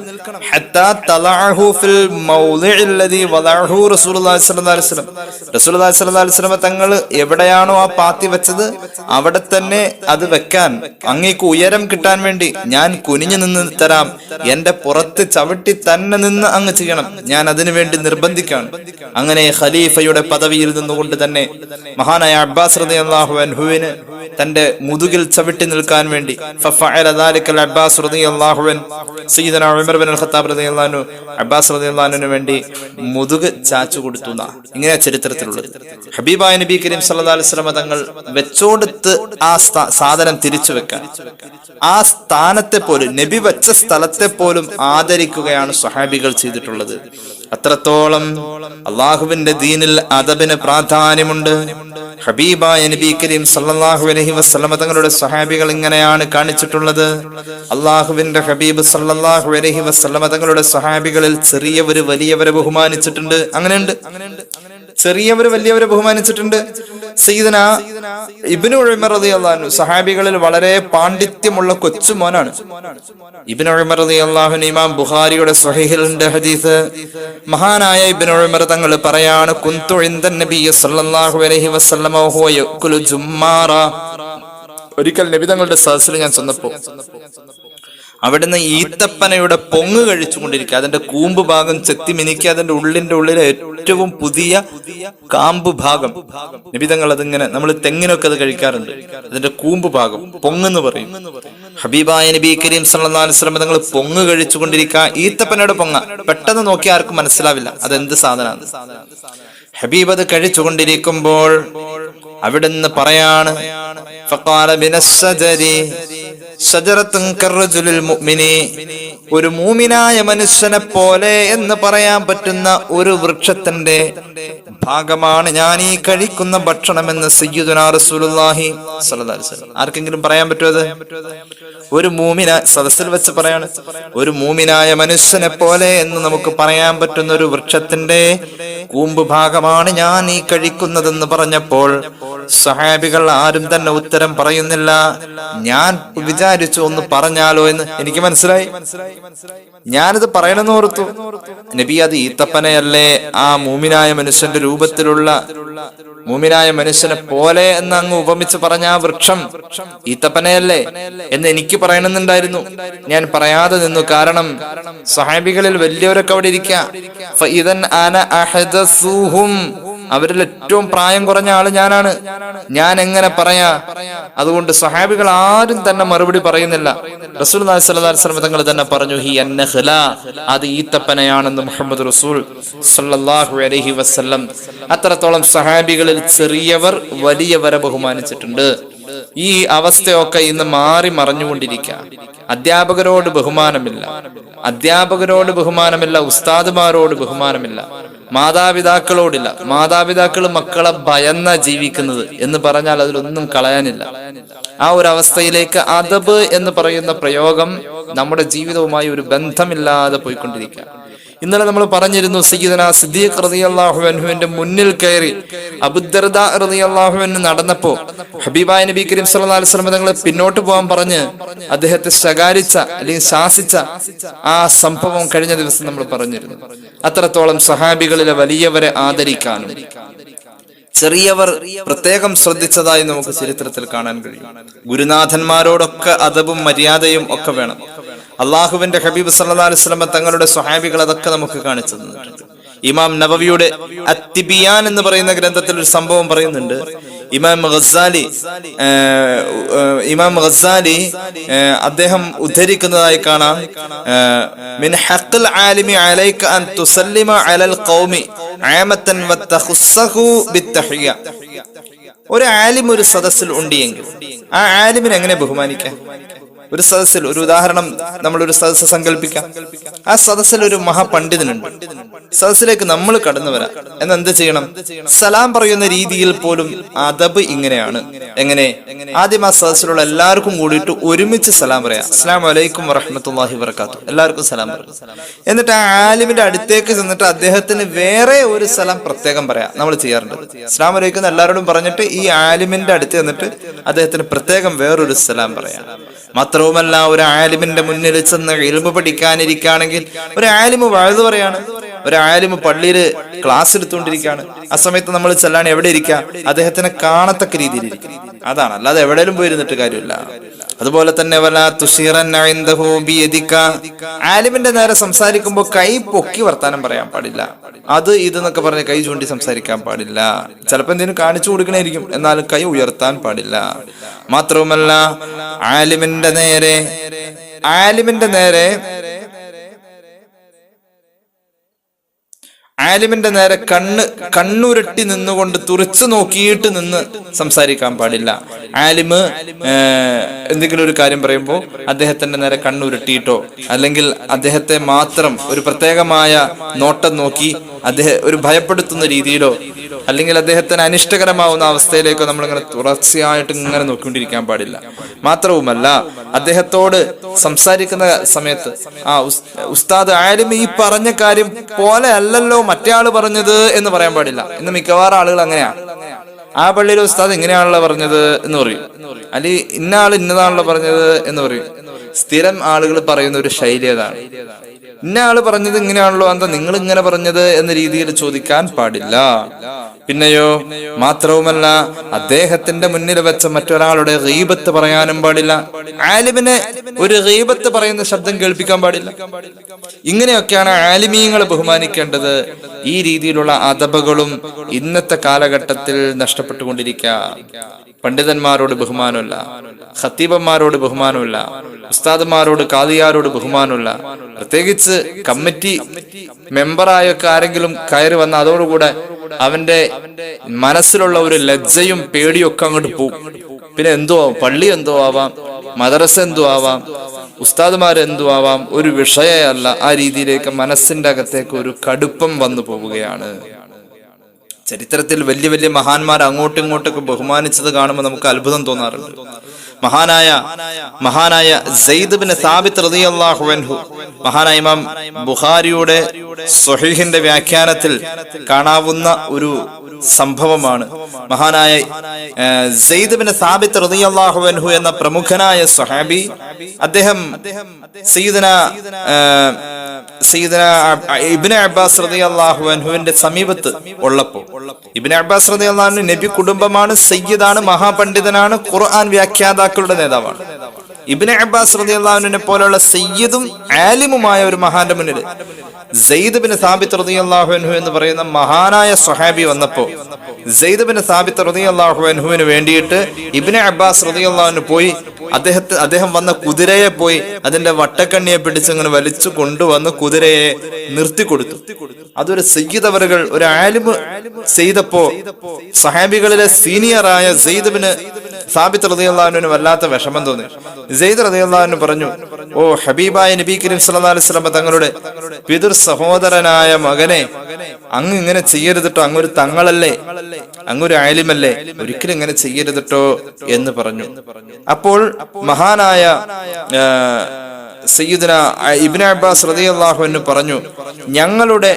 ഹത്താ തലഅഹു ഫിൽ മൗദിഇൽ ലദീ വദഅഹു റസൂലുള്ളാഹി സ്വല്ലല്ലാഹു അലൈഹി വസല്ലം, റസൂലുള്ളാഹി സ്വല്ലല്ലാഹു അലൈഹി വസല്ലം തങ്ങൾ എവിടെയാണോ ആ പാത്തി വെച്ചത് അവിടെ തന്നെ അത് വെക്കാൻ, അങ്ങേക്ക് ഉയരം കിട്ടാൻ വേണ്ടി ഞാൻ കുനിഞ്ഞു നിന്ന് തരാം. എന്റെ പുറത്ത് ചവിട്ടി തന്നെ നിന്ന് അങ്ങ് ചെയ്യണം, ഞാൻ അതിനു വേണ്ടി നിർബന്ധിക്കാണ്. അങ്ങനെ ഖലീഫയുടെ പദവിയിൽ നിന്നുകൊണ്ട് തന്നെ മഹാനായ അബ്ബാസ് റളിയല്ലാഹു അൻഹുവിന് തന്റെ മുതുകിൽ ചവിട്ടി നിൽക്കാൻ വേണ്ടി ഫഫഅല ദാലിക അബ്ബാസ് റളിയല്ലാഹു അൻഹു, സയ്യിദന ഉമർ ഇബ്നുൽ ഖത്താബ് റളിയല്ലാഹു അൻഹു അബ്ബാസ് റളിയല്ലാഹു അൻഹുവിന് വേണ്ടി മുതുക് ചാച്ചു കൊടുത്തു. ഇങ്ങനെ ചരിത്രത്തിലുള്ളത്. ഹബീബായ നബി കരീം സല്ലല്ലാഹു അലൈഹി വസല്ലം തങ്ങൾ വെച്ചോടുത്ത് ആ സാധനം തിരിച്ചു വെക്കാൻ, ആ സ്ഥാനത്തെ പോലും, നബി വെച്ച സ്ഥലത്തെ പോലും ആദരിക്കുകയാണ് സ്വഹാബികൾ ചെയ്തിട്ടുള്ളത്. അത്രത്തോളം അള്ളാഹുവിന്റെ ദീനിൽ അദബിന് പ്രാധാന്യമുണ്ട്. ഹബീബായ നബി കരീം സല്ലല്ലാഹു അലൈഹി വസല്ലം തങ്ങളുടെ സ്വഹാബികൾ ഇങ്ങനെയാണ് കാണിച്ചിട്ടുള്ളത്. അള്ളാഹുവിന്റെ ഹബീബ് സല്ലല്ലാഹു അലൈഹി വസല്ലം തങ്ങളുടെ സ്വഹാബികളിൽ ചെറിയവര് വലിയവരെ ബഹുമാനിച്ചിട്ടുണ്ട്. അങ്ങനെയുണ്ട്, ചെറിയവര് വലിയവരെ ബഹുമാനിച്ചിട്ടുണ്ട്. സയ്യിദന ഇബ്നു ഉമർ റളിയല്ലാഹു അൻഹു സഹാബികളിൽ വളരെ പാണ്ഡിത്യമുള്ള കൊച്ചുമോനാണ്. ഇബ്നു ഉമർ റളിയല്ലാഹു അൻഹു ഇമാം ബുഖാരിയുടെ സ്വഹീഹിലുണ്ട് ഹദീസ്. മഹാനായ ഇബ്നു ഉമർ തങ്ങൾ പറയാണ്, കുന്തു ഇൻദൻ നബി സല്ലല്ലാഹു അലൈഹി വസല്ലം വഹുവ യഅകുലു ജുമ്മാറ, ഒരിക്കൽ നബി തങ്ങളുടെ സദസ്സിൽ ഞാൻ ചെന്നപ്പോൾ അവിടുന്ന് ഈത്തപ്പനയുടെ പൊങ്ങ് കഴിച്ചുകൊണ്ടിരിക്കുക. അതിന്റെ കൂമ്പ് ഭാഗം ചെത്തി മിനുക്കി അതിന്റെ ഉള്ളിലെ ഏറ്റവും പുതിയ കാമ്പ് ഭാഗം, നബിതങ്ങൾ അതിങ്ങനെ, നമ്മൾ തെങ്ങിനൊക്കെ അത് കഴിക്കാറുണ്ട്, അതിന്റെ കൂമ്പ് ഭാഗം പൊങ്ങെന്ന് പറയും. ഹബീബായ നബി കരീം സല്ലല്ലാഹു അലൈഹി വസല്ലം തങ്ങൾ പൊങ്ങ് കഴിച്ചുകൊണ്ടിരിക്കുക, ഈത്തപ്പനയുടെ പൊങ്ങ. പെട്ടെന്ന് നോക്കി ആർക്കും മനസ്സിലാവില്ല അതെന്ത് സാധനമാണ്. ഹബീബ് അത് കഴിച്ചുകൊണ്ടിരിക്കുമ്പോൾ അവിടുന്ന് പറയാണ്, ഫഖാല ബിനസ്സജരി ഷജറത്തുൻ കർറജുലിൽ മുഅ്മിനി, ഒരു മൂമിനായ മനുഷ്യനെ പോലെ എന്ന് പറയാൻ പറ്റുന്ന ഒരു വൃക്ഷത്തിന്റെ ഭാഗമാണ് ഞാൻ ഈ കഴിക്കുന്ന ഭക്ഷണമെന്ന് സയ്യിദുനാ റസൂലുള്ളാഹി സ്വല്ലല്ലാഹു അലൈഹി വസല്ലം. ആർക്കെങ്കിലും പറയാൻ പറ്റുമോ അത്? ഒരു മൂമിന സദസ്സിൽ വെച്ച് പറയാണ്, ഒരു മൂമിനായ മനുഷ്യനെ പോലെ എന്ന് നമുക്ക് പറയാൻ പറ്റുന്ന ഒരു വൃക്ഷത്തിന്റെ കൂമ്പ് ഭാഗമാണ് ഞാൻ ഈ കഴിക്കുന്നതെന്ന് പറഞ്ഞപ്പോൾ സഹാബികൾ ആരും തന്നെ ഉത്തരം പറയുന്നില്ല. ഞാൻ വിചാരിച്ചു ഒന്ന് പറഞ്ഞാലോ എന്ന്. എനിക്ക് മനസ്സിലായി, ഞാനിത് പറയണമെന്ന് ഓർത്തു. നബി, അത് ഈത്തപ്പനയല്ലേ, ആ മൂമിനായ മനുഷ്യന്റെ രൂപത്തിലുള്ള മൂമിനായ മനുഷ്യനെ പോലെ എന്ന് അങ്ങ് ഉപമിച്ച് പറഞ്ഞ ആ വൃക്ഷം ഈത്തപ്പനയല്ലേ എന്ന് എനിക്ക് പറയണമെന്നുണ്ടായിരുന്നു. ഞാൻ പറയാതെ നിന്നു. കാരണം സഹാബികളിൽ വലിയവരൊക്കെ അവിടെ ഇരിക്കാം. അവരിൽ ഏറ്റവും പ്രായം കുറഞ്ഞ ആള് ഞാനാണ്. ഞാൻ എങ്ങനെ പറയാ? അതുകൊണ്ട് സഹാബികൾ ആരും തന്നെ മറുപടി പറയുന്നില്ല. റസൂലുള്ളാഹി സ്വല്ലല്ലാഹു അലൈഹി വസല്ലം തങ്ങൾ തന്നെ പറഞ്ഞു, ഹി അന്നഖല, അത് ഈത്തപ്പനയാണെന്ന് മുഹമ്മദ് റസൂൽ സ്വല്ലല്ലാഹു അലൈഹി വസല്ലം. അത്രത്തോളം സഹാബികളിൽ ചെറിയവർ വലിയവരെ ബഹുമാനിച്ചിട്ടുണ്ട്. ഈ അവസ്ഥയൊക്കെ ഇന്ന് മാറി മറിഞ്ഞുകൊണ്ടിരിക്കുക. അധ്യാപകരോട് ബഹുമാനമില്ല, അധ്യാപകരോട് ബഹുമാനമില്ല, ഉസ്താദുമാരോട് ബഹുമാനമില്ല, മാതാപിതാക്കളോടില്ല. മാതാപിതാക്കൾ മക്കളെ ഭയന്ന ജീവിക്കുന്നത് എന്ന് പറഞ്ഞാൽ അതിലൊന്നും കളയാനില്ല. ആ ഒരു അവസ്ഥയിലേക്ക് അദബ് എന്ന് പറയുന്ന പ്രയോഗം നമ്മുടെ ജീവിതവുമായി ഒരു ബന്ധമില്ലാതെ പോയിക്കൊണ്ടിരിക്കുക. ഇന്നലെ നമ്മൾ പറഞ്ഞിരുന്നു, സയ്യിദന സിദ്ദീഖ് റളിയല്ലാഹു അൻഹുവിന്റെ മുന്നിൽ കയറി അബൂദർദ റളിയല്ലാഹു അൻഹു നടന്നപ്പോ ഹബീബായ നബി കരീം സല്ലല്ലാഹു അലൈഹി വസല്ലം തങ്ങളെ പിന്നോട്ട് പോകാൻ പറഞ്ഞ് അദ്ദേഹത്തെ ശകാരിച്ച അല്ലെങ്കിൽ ശാസിച്ച ആ സംഭവം കഴിഞ്ഞ ദിവസം നമ്മൾ പറഞ്ഞിരുന്നു. അത്രത്തോളം സഹാബികളിലെ വലിയവരെ ആദരിക്കാനും ചെറിയവർ പ്രത്യേകം ശ്രദ്ധിച്ചതായി നമുക്ക് ചരിത്രത്തിൽ കാണാൻ കഴിയും. ഗുരുനാഥന്മാരോടൊക്കെ അദബും മര്യാദയും ഒക്കെ വേണം. അള്ളാഹുവിന്റെ ഹബീബ് സല്ലല്ലാഹു അലൈഹി വസല്ലം തങ്ങളുടെ സ്വഹാബികൾ അതൊക്കെ നമുക്ക് കാണിച്ചു തന്നിട്ടുണ്ട്. ഇമാം നവവിയുടെ അത്തിബിയാൻ എന്ന് പറയുന്ന ഗ്രന്ഥത്തിൽ ഒരു സംഭവം പറയുന്നുണ്ട്. ഇമാം ഗസാലി അദ്ദേഹം ഉദ്ധരിക്കുന്നതായി കാണാം, മിൻ ഹഖ്ൽ ആലിമി അലൈക അൻ തുസല്ലിമ അലൽ ഖൗമി ആമതൻ വതഖുസ്സഹു ബിത്തഹിയ. ഒരു ആലിം ഒരു സദസ്സിൽ ഉണ്ടെങ്കിൽ ആ ആലിമിനെ എങ്ങനെ ബഹുമാനിക്കാം? ഒരു സദസ്സിൽ, ഒരു ഉദാഹരണം, നമ്മളൊരു സദസ്സ് സങ്കല്പിക്കാം. ആ സദസ്സിൽ ഒരു മഹാപണ്ഡിതനുണ്ട്. സദസ്സിലേക്ക് നമ്മൾ കടന്നു വരാം. എന്ത് ചെയ്യണം? സലാം പറയുന്ന രീതിയിൽ പോലും അദബ് ഇങ്ങനെയാണ്. എങ്ങനെ? ആദ്യം ആ സദസ്സിലുള്ള എല്ലാവർക്കും കൂടിയിട്ട് ഒരുമിച്ച് സലാം പറയാം. അസ്സലാമു അലൈക്കും വറഹ്മത്തുള്ളാഹി വബറകാതുഹു. എല്ലാവർക്കും സലാം പറയാം. എന്നിട്ട് ആ ആലിമിന്റെ അടുത്തേക്ക് ചെന്നിട്ട് അദ്ദേഹത്തിന് വേറെ ഒരു സലാം പ്രത്യേകം പറയാം. നമ്മൾ ചെയ്യാറുണ്ട്. അസ്സലാമു അലൈക്കും എല്ലാവരോടും പറഞ്ഞിട്ട് ഈ ആലിമിന്റെ അടുത്ത് ചെന്നിട്ട് അദ്ദേഹത്തിന് പ്രത്യേകം വേറൊരു സലാം പറയാം. മാത്രവുമല്ല, ഒരു ആലിമിന്റെ മുന്നിൽ ചെന്ന് ഇൽമു പഠിക്കാനിരിക്കുകയാണെങ്കിൽ, ഒരു ആലിമ് വഅദ് പറയാണ്, ഒരു ആലിമ് പള്ളിയിൽ ക്ലാസ് എടുത്തുകൊണ്ടിരിക്കുകയാണ്, ആ സമയത്ത് നമ്മൾ ചെല്ലാൻ എവിടെ ഇരിക്കുക? അദ്ദേഹത്തിനെ കാണത്തക്ക രീതിയിൽ ഇരിക്കുക. അതാണ്, അല്ലാതെ എവിടെയും പോയിരുന്നിട്ട് കാര്യമില്ല. അതുപോലെ തന്നെ ആലിമിന്റെ നേരെ സംസാരിക്കുമ്പോൾ കൈ പൊക്കി വർത്താനം പറയാൻ പാടില്ല. അത് ഇതെന്നൊക്കെ പറഞ്ഞ് കൈ ചൂണ്ടി സംസാരിക്കാൻ പാടില്ല. ചിലപ്പോ എന്തെങ്കിലും കാണിച്ചു കൊടുക്കണായിരിക്കും, എന്നാലും കൈ ഉയർത്താൻ പാടില്ല. മാത്രവുമല്ല, ആലിമിന്റെ നേരെ കണ്ണുരുട്ടി നിന്നുകൊണ്ട് തുറച്ചു നോക്കിയിട്ട് നിന്ന് സംസാരിക്കാൻ പാടില്ല. ആലിമ് എന്തെങ്കിലും ഒരു കാര്യം പറയുമ്പോൾ അദ്ദേഹത്തിന്റെ നേരെ കണ്ണുരുട്ടിയിട്ടോ അല്ലെങ്കിൽ അദ്ദേഹത്തെ മാത്രം ഒരു പ്രത്യേകമായ നോട്ടം നോക്കി ഒരു ഭയപ്പെടുത്തുന്ന രീതിയിലോ അല്ലെങ്കിൽ അദ്ദേഹത്തിന് അനിഷ്ടകരമാവുന്ന അവസ്ഥയിലേക്കോ നമ്മളിങ്ങനെ തുടർച്ചയായിട്ട് ഇങ്ങനെ നോക്കിക്കൊണ്ടിരിക്കാൻ പാടില്ല. മാത്രവുമല്ല, അദ്ദേഹത്തോട് സംസാരിക്കുന്ന സമയത്ത് ഉസ്താദ് ആലിം ഈ പറഞ്ഞ കാര്യം പോലെ അല്ലല്ലോ മറ്റേ ആള് പറഞ്ഞത് എന്ന് പറയാൻ പാടില്ല. ഇന്ന് മിക്കവാറും ആളുകൾ അങ്ങനെയാണ്. ആ പള്ളിയിലെ ഉസ്താദ് ഇങ്ങനെയാണല്ലോ പറഞ്ഞത് എന്ന് പറയും, അല്ലെങ്കിൽ ഇന്ന ആള് ഇന്നതാണല്ലോ പറഞ്ഞത് എന്ന് പറയും. സ്ഥിരം ആളുകൾ പറയുന്ന ഒരു ശൈലി അതാണ്. ഇന്ന ആള് പറഞ്ഞത് ഇങ്ങനെയാണല്ലോ, എന്താ നിങ്ങൾ ഇങ്ങനെ പറഞ്ഞത് എന്ന രീതിയിൽ ചോദിക്കാൻ പാടില്ല. പിന്നെയോ, മാത്രവുമല്ല, അദ്ദേഹത്തിന്റെ മുന്നിൽ വെച്ച മറ്റൊരാളുടെ ഗീബത്ത് പറയാനും പാടില്ല. ആലിമിനെ ഒരു ഗീബത്ത് പറയുന്ന ശബ്ദം കേൾപ്പിക്കാൻ പാടില്ല. ഇങ്ങനെയൊക്കെയാണ് ആലിമീങ്ങളെ ബഹുമാനിക്കേണ്ടത്. ഈ രീതിയിലുള്ള അദബുകളും ഇന്നത്തെ കാലഘട്ടത്തിൽ നഷ്ടപ്പെട്ടുകൊണ്ടിരിക്കുക. പണ്ഡിതന്മാരോട് ബഹുമാനമില്ല, ഖത്തീബന്മാരോട് ബഹുമാനമില്ല, ഉസ്താദന്മാരോട് ഖാദിയാരോട് ബഹുമാനമില്ല. പ്രത്യേകിച്ച് കമ്മിറ്റി മെമ്പറായൊക്കെ ആരെങ്കിലും കയറി വന്ന അതോടുകൂടെ അവന്റെ മനസ്സിലുള്ള ഒരു ലജ്ജയും പേടിയും ഒക്കെ അങ്ങോട്ട് പോകും. പിന്നെ എന്തോ ആവാം, പള്ളി എന്തോ ആവാം, മദ്രസ എന്തോ ആവാം, ഉസ്താദുമാരെന്തോ ആവാം, ഒരു വിഷയമല്ല. ആ രീതിയിലേക്ക് മനസ്സിന്റെ അകത്തേക്ക് ഒരു കടുപ്പം വന്നു പോവുകയാണ്. ചരിത്രത്തിൽ വലിയ വലിയ മഹാന്മാർ അങ്ങോട്ടും ഇങ്ങോട്ടൊക്കെ ബഹുമാനിച്ചത് കാണുമ്പോൾ നമുക്ക് അത്ഭുതം തോന്നാറുണ്ട്. മഹാനായ സെയ്ദ് ബിൻ സാബിത്ത് റളിയല്ലാഹു അൻഹു, മഹാനായ ഇമാം ബുഖാരിയുടെ സ്വഹീഹിന്റെ വ്യാഖ്യാനത്തിൽ കാണാവുന്ന ഒരു സംഭവമാണ്. മഹാനായ സെയ്ദ് ബിൻ സാബിത്ത് റളിയല്ലാഹു അൻഹു എന്ന പ്രമുഖനായ സ്വഹാബി, അദ്ദേഹം സയ്യിദന ഇബ്നു അബ്ബാസ് റളിയല്ലാഹു അൻഹുവിന്റെ സമീപത്ത് ഉള്ളപ്പോൾ, ഇബ്നു അബ്ബാസ് റളിയല്ലാഹു അൻഹു നബി കുടുംബമാണ്, സയ്യിദാണ്, മഹാപണ്ഡിതനാണ്, ഖുർആൻ വ്യാഖ്യാതാക്കളുടെ നേതാവാണ്. ഇബ്നു അബ്ബാസ് റളിയല്ലാഹു അൻഹുവിനെ പോലുള്ള സയ്യിദും ആലിമുമായ ഒരു മഹാന്റെ മുന്നിൽ സെയ്ദ് ബിൻ സാബിത്ത് റളിയല്ലാഹു അൻഹു എന്ന് പറയുന്ന മഹാനായ സ്വഹാബി വന്നപ്പോ, സെയ്ദ് ബിൻ സാബിത്ത് റളിയല്ലാഹു അൻഹുവിന് വേണ്ടിയിട്ട് ഇബ്നു അബ്ബാസ് റളിയല്ലാഹു അൻഹു പോയി അദ്ദേഹം വന്ന കുതിരയെ പോയി അതിന്റെ വട്ടക്കണ്ണിയെ പിടിച്ചങ്ങനെ വലിച്ചു കൊണ്ടുവന്ന് കുതിരയെ നിർത്തിക്കൊടുത്തു. അതൊരു സയ്യിദ് അവറുകൾ, ഒരു ആലിമ് ചെയ്തപ്പോ സഹാബികളിലെ സീനിയറായ സെയ്ദ് ബിൻ സാബിത്ത് റളിയല്ലാഹു അൻഹുവിന് വല്ലാത്ത വിഷമം തോന്നി. സെയ്ദ് റളിയല്ലാഹു അൻഹു പറഞ്ഞു, ഓ ഹബീബായ നബി കരീം സല്ലല്ലാഹു അലൈഹി വസല്ലം തങ്ങളുടെ പിതൃ സഹോദരനായ മകനെ, അങ്ങ് ഇങ്ങനെ ചെയ്യരുതിട്ടോ, അങ്ങൊരു തങ്ങളല്ലേ, അങ്ങൊരു ആലിമല്ലേ, ഒരിക്കലും ഇങ്ങനെ ചെയ്യരുതിട്ടോ എന്ന് പറഞ്ഞു. അപ്പോൾ മഹാനായ സയ്യിദുന ഇബ്നു അബ്ബാസ് റളിയല്ലാഹു അൻഹു പറഞ്ഞു, ഞങ്ങളുടെ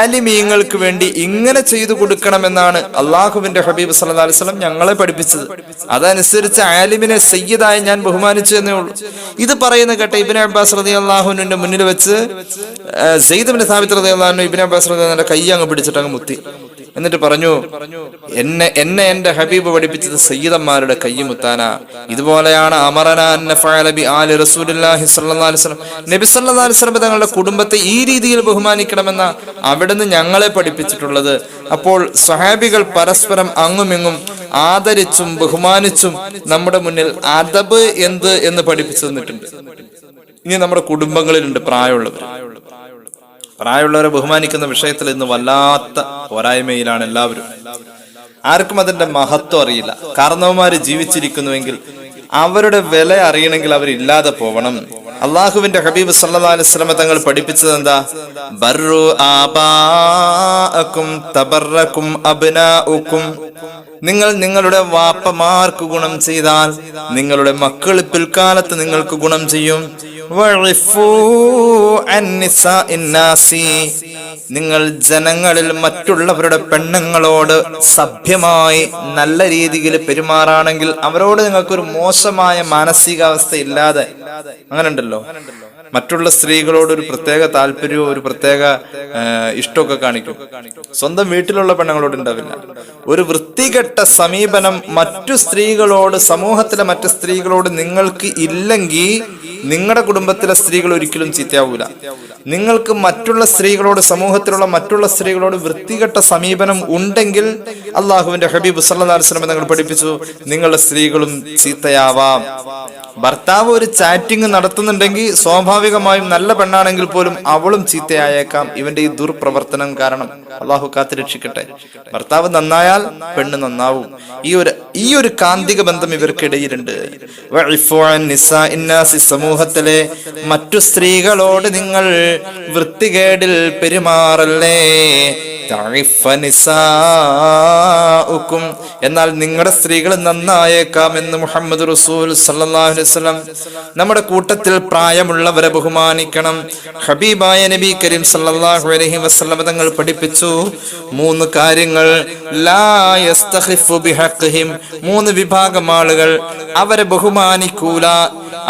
ആലിമീങ്ങൾക്ക് വേണ്ടി ഇങ്ങനെ ചെയ്തു കൊടുക്കണമെന്നാണ് അള്ളാഹുവിന്റെ ഹബീബ് സല്ലല്ലാഹു അലൈഹി വസല്ലം ഞങ്ങളെ പഠിപ്പിച്ചത്. അതനുസരിച്ച് ആലിമിനെ സയ്യിദായി ഞാൻ ബഹുമാനിച്ചു എന്നേ ഉള്ളൂ. ഇത് പറയുന്ന കേട്ട ഇബ്നു അബ്ബാസ് റളിയല്ലാഹു അൻഹുവിന്റെ മുന്നിൽ വെച്ച് സെയ്ദ് ബിൻ സാബിത്ത് റളിയല്ലാഹു അൻഹു ഇബ്നു അബ്ബാസ് റളിയല്ലാഹു അൻഹുവിന്റെ കൈ അങ്ങ് പിടിച്ചിട്ട് അങ്ങ് മുത്തി. എന്നിട്ട് പറഞ്ഞു, എന്നെ എന്റെ ഹബീബ് പഠിപ്പിച്ചത് സയ്യിദന്മാരുടെ കയ്യുമുത്താന. ഇതുപോലെയാണ് നബി സല്ലല്ലാഹു അലൈഹി വസല്ലം തങ്ങളുടെ കുടുംബത്തെ ഈ രീതിയിൽ ബഹുമാനിക്കണമെന്ന അവിടുന്ന് ഞങ്ങളെ പഠിപ്പിച്ചിട്ടുള്ളത്. അപ്പോൾ സ്വഹാബികൾ പരസ്പരം അങ്ങുമിങ്ങും ആദരിച്ചും ബഹുമാനിച്ചും നമ്മുടെ മുന്നിൽ അദബ് എന്ത് എന്ന് പഠിപ്പിച്ചു തന്നിട്ടുണ്ട്. ഇനി നമ്മുടെ കുടുംബങ്ങളിലുണ്ട് പ്രായമുള്ളവരെ ബഹുമാനിക്കുന്ന വിഷയത്തിൽ ഇന്ന് വല്ലാത്ത പോരായ്മയിലാണ് എല്ലാവരും. ആർക്കും അതിന്റെ മഹത്വം അറിയില്ല. കാരണവന്മാര് ജീവിച്ചിരിക്കുന്നുവെങ്കിൽ അവരുടെ വില അറിയണമെങ്കിൽ അവരില്ലാതെ പോവണം. അള്ളാഹുവിന്റെ ഹബീബ് സല്ലല്ലാഹു അലൈഹി വസല്ലം തങ്ങൾ പഠിപ്പിച്ചത് എന്താ? ബർറു ആബാഅക്കും തബറക്കും അബ്നാഉക്കും. നിങ്ങൾ നിങ്ങളുടെ വാപ്പമാർക്ക് ഗുണം ചെയ്താൽ നിങ്ങളുടെ മക്കൾ പിൽക്കാലത്ത് നിങ്ങൾക്ക് ഗുണം ചെയ്യും. നിങ്ങൾ ജനങ്ങളിൽ മറ്റുള്ളവരുടെ പെണ്ണുങ്ങളോട് സഭ്യമായി നല്ല രീതിയിൽ പെരുമാറാണെങ്കിൽ അവരോട് നിങ്ങൾക്കൊരു മോശമായ മാനസികാവസ്ഥ ഇല്ലാതെ, അങ്ങനെ ഉണ്ടല്ലോ, മറ്റുള്ള സ്ത്രീകളോട് ഒരു പ്രത്യേക താല്പര്യവും ഒരു പ്രത്യേക ഇഷ്ടമൊക്കെ കാണിക്കും, സ്വന്തം വീട്ടിലുള്ള പെണ്ണുങ്ങളോട് ഉണ്ടാവില്ല. ഒരു വൃത്തികെട്ട സമീപനം മറ്റു സ്ത്രീകളോട്, സമൂഹത്തിലെ മറ്റു സ്ത്രീകളോട് നിങ്ങൾക്ക് ഇല്ലെങ്കിൽ നിങ്ങളുടെ കുടുംബത്തിലെ സ്ത്രീകൾ ഒരിക്കലും ചീത്തയാവൂല. നിങ്ങൾക്ക് മറ്റുള്ള സ്ത്രീകളോട്, സമൂഹത്തിലുള്ള മറ്റുള്ള സ്ത്രീകളോട് വൃത്തികെട്ട സമീപനം ഉണ്ടെങ്കിൽ അള്ളാഹുവിന്റെ ഹബീബ് സല്ലല്ലാഹു അലൈഹി വസല്ലം തങ്ങൾ പഠിപ്പിച്ചു, നിങ്ങളുടെ സ്ത്രീകളും ചീത്തയാവാം. ഭർത്താവ് ഒരു ചാറ്റിംഗ് നടത്തുന്നുണ്ടെങ്കിൽ സ്വാഭാവികമായും നല്ല പെണ്ണാണെങ്കിൽ പോലും അവളും ചീത്തയായേക്കാം, ഇവന്റെ ഈ ദുർപ്രവർത്തനം കാരണം. അള്ളാഹു കാത്തുരക്ഷിക്കട്ടെ. ഭർത്താവ് നന്നായാൽ പെണ്ണ് നന്നാവും. ഈ ഒരു കാന്തിക ബന്ധം ഇവർക്കിടയിലുണ്ട്. സമൂഹത്തിലെ മറ്റു സ്ത്രീകളോട് നിങ്ങൾ വൃത്തികേടിൽ പെരുമാറല്ലേ. എന്നാൽ നിങ്ങളുടെ സ്ത്രീകൾ നന്നായേക്കാം എന്ന് മുഹമ്മദ് റസൂൽ സല്ലല്ലാഹു അലൈഹി വസല്ലം. നമ്മുടെ കൂട്ടത്തിൽ പ്രായമുള്ളവരെ ബഹുമാനിക്കണം. ഹബീബായ നബി കരീം സല്ലല്ലാഹു അലൈഹി വസല്ലം തങ്ങൾ പഠിപ്പിച്ചു 3 കാര്യങ്ങൾ. ലാ യസ്തഖിഫു ബിഹഖ്ഹിം. 3 വിഭാഗം ആളുകൾ, അവരെ ബഹുമാനിക്കൂല,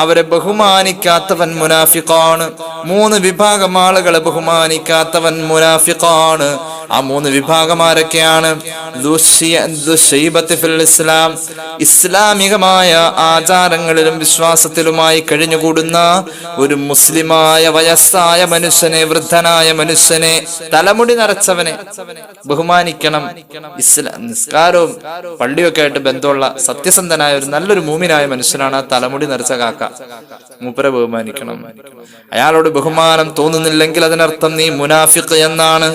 അവരെ ബഹുമാനിക്കാത്തവൻ മുനാഫിഖാണ്. 3 വിഭാഗം ആളുകളെ ബഹുമാനിക്കാത്തവൻ മുനാഫിഖാണ്. ആ 3 വിഭാഗം ആരൊക്കെയാണ്? ഇസ്ലാം, ഇസ്ലാമികമായ ആചാരങ്ങളിലും വിശ്വാസത്തിലുമായി കഴിഞ്ഞുകൂടുന്ന ഒരു മുസ്ലിമായ വയസ്സായ മനുഷ്യനെ, വൃദ്ധനായ മനുഷ്യനെ, തലമുടി നരച്ചവനെ ബഹുമാനിക്കണം. നിസ്കാരവും പള്ളിയൊക്കെ ആയിട്ട് ബന്ധമുള്ള സത്യസന്ധനായ ഒരു നല്ലൊരു മൂമിനായ മനുഷ്യനാണ് ആ തലമുടി നരച്ച കാക്ക. മൂപ്പരെ ബഹുമാനിക്കണം. അയാളോട് ബഹുമാനം തോന്നുന്നില്ലെങ്കിൽ അതിനർത്ഥം നീ മുനാഫിഖ് എന്നാണ്.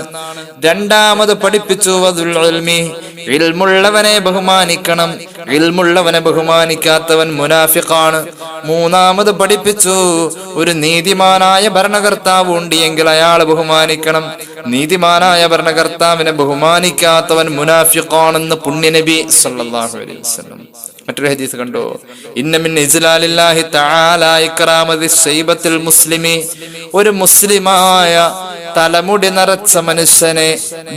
രണ്ടാമത് പഠിപ്പിച്ചു ഇൽമുള്ളവനെ ബഹുമാനിക്കണം. ഇൽമുള്ളവനെ ബഹുമാനിക്കാത്തവൻ മുനാഫിഖാണ്. മൂന്നാമത് പഠിപ്പിച്ചു ഒരു നീതിമാനായ ഭരണകർത്താവ് ഉണ്ട് എങ്കിൽ അയാളെ ബഹുമാനിക്കണം. നീതിമാനായ ഭരണകർത്താവിനെ ബഹുമാനിക്കാത്തവൻ മുനാഫിഖാണെന്ന് പുണ്യനബി സല്ലല്ലാഹു അലൈഹി വസല്ലം. മറ്റൊരു ഹദീസ് കണ്ടോ? ഇന്ന മിൻ ഇജ്ലാലില്ലാഹി തആല ഇക്റാമതി ശൈബത്തിൽ മുസ്ലിമി. ഒരു മുസ്ലിമായ തലമുടി നരച്ച മനുഷ്യനെ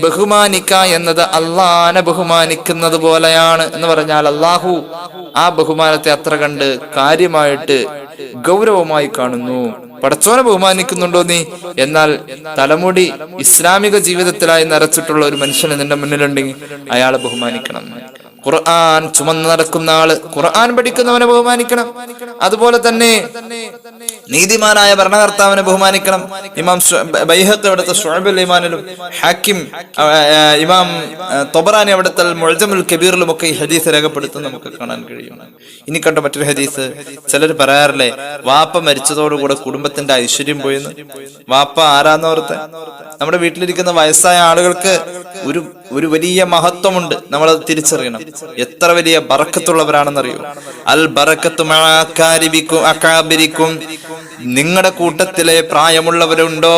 ബഹുമാനിക്ക എന്നത് അള്ളാനെ ബഹുമാനിക്കുന്നത് പോലെയാണ് എന്ന് പറഞ്ഞാൽ അള്ളാഹു ആ ബഹുമാനത്തെ അത്ര കണ്ട് കാര്യമായിട്ട് ഗൗരവമായി കാണുന്നു. പടച്ചോനെ ബഹുമാനിക്കുന്നുണ്ടോ നീ? എന്നാൽ തലമുടി ഇസ്ലാമിക ജീവിതത്തിലായി നരച്ചിട്ടുള്ള ഒരു മനുഷ്യന് നിന്റെ മുന്നിലുണ്ടെങ്കിൽ അയാളെ ബഹുമാനിക്കണം. ഖുർആൻ ചുമന്ന് നടക്കുന്ന ആള്, ഖുർആൻ പഠിക്കുന്നവനെ ബഹുമാനിക്കണം. അതുപോലെ തന്നെ നീതിമാനായ ഭരണകർത്താവിനെ ബഹുമാനിക്കണം. ഇമാം ബൈഹഖി അവിടുത്തെ ശുഅബുൽ ഈമാനിലും ഹാക്കിം ഇമാം തൊബറാനി അവിടുത്തെ മുഅ്ജമുൽ കബീറിലും ഒക്കെ ഈ ഹദീസ് രേഖപ്പെടുത്തുന്നത് നമുക്ക് കാണാൻ കഴിയും. ഇനി കണ്ട മറ്റൊരു ഹദീസ്, ചിലർ പറയാറില്ലേ വാപ്പ മരിച്ചതോടുകൂടെ കുടുംബത്തിന്റെ ഐശ്വര്യം പോയെന്ന്. വാപ്പ ആരാന്നോർത്ത് നമ്മുടെ വീട്ടിലിരിക്കുന്ന വയസ്സായ ആളുകൾക്ക് ഒരു വലിയ മഹത്വമുണ്ട്, നമ്മളത് തിരിച്ചറിയണം. എത്ര വലിയ ബറക്കത്തുള്ളവരാണെന്നറിയോ? അൽ ബറക്കത്തു മഅ അകാബിരിക്കും. നിങ്ങളുടെ കൂട്ടത്തിലെ പ്രായമുള്ളവരുണ്ടോ